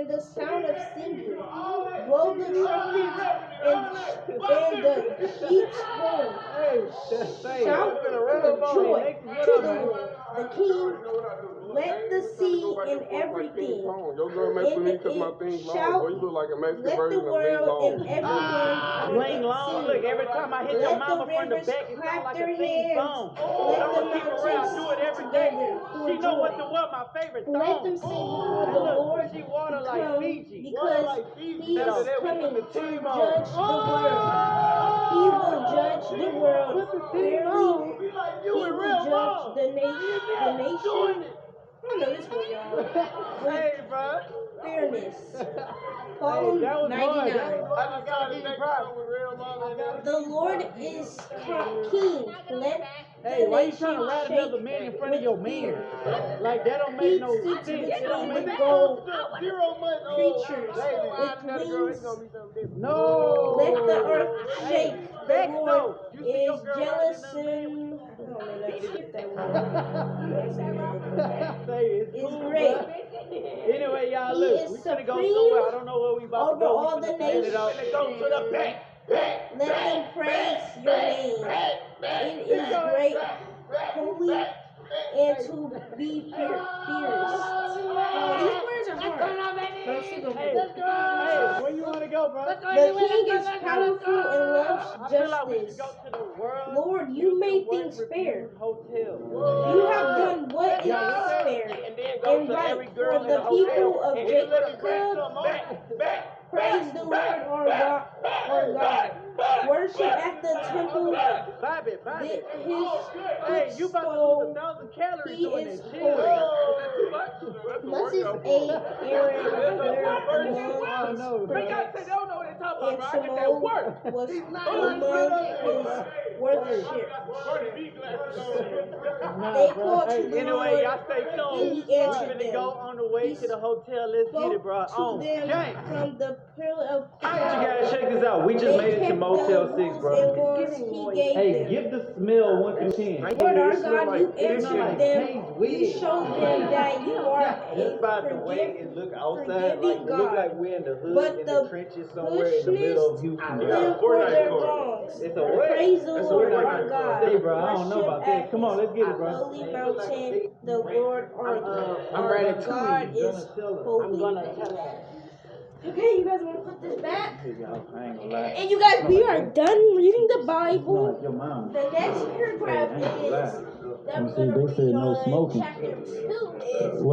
and the sound of singing. Blow the trumpet and the sheep's horn. Shout for joy to the Lord, the King. Let the sea and everything in it shout. Let the world and everyone Ling Long, look, every time I hit your mama from the back, it sounds like a theme song. Let the mountains do it every day. together She know what my favorite song. Let them sing before the Lord she water like Fiji. because He is coming to judge the world. He will judge the world fairly. He will judge the nation. I don't know this one, y'all. Hey, bro. Fairness. Psalm 99. The Lord is king. Let Hey, the why you trying to nation ride another man in shake front of your with man? fear. Like, that don't He make no sits sense. That don't between make the gold creatures with wings. No. Let the earth shake. The Back Lord though. You see your is girl jealous riding another and let's skip that one. Say it's Is cool, great. bro. Anyway, y'all, He look, is we finna go supreme somewhere. I don't know where we about to over go. all We the finna plan it out. nations. Go to the back. Let them praise your name. It is great, holy, and to be feared. These words are hard. Hey, where you want to go, bro? The King is powerful and loves I feel like we should justice. go to the world. Lord, you made things fair. Hotel. You have done what is fair and right for the people of Jacob. Praise the Lord our God. Worship at the temple. Hey, you about to lose 1,000 calories He doing is this shit. holy. Moses ate Aaron I know, bro. and Shimon was among his worship. They called to the Anyway, Lord, y'all stay tuned. and We he answered finna them. go on the way to the hotel. Let's get it, bro. To them James. from the pillar of Alright, you guys, check this out. We just made it to Motel 6, bro. Hey, give the smell 1 through 10. Lord our God, you answered them. You showed them that you are Just by the way it look outside, like it look like we're in the hood, in the trenches somewhere in the middle of Houston. Them for their wrongs. It's a what? Praise the It's a Lord what? our God. Hey, bro, I don't know about that. Come on, let's get it, bro. Holy mountain, the Lord I'm ready to. God is holy. I'm gonna tell her. Okay, you guys want to put this back? I ain't gonna lie. And you guys, we are done reading the Bible. Your mom. The next paragraph is that we're going to read on chapter 2 is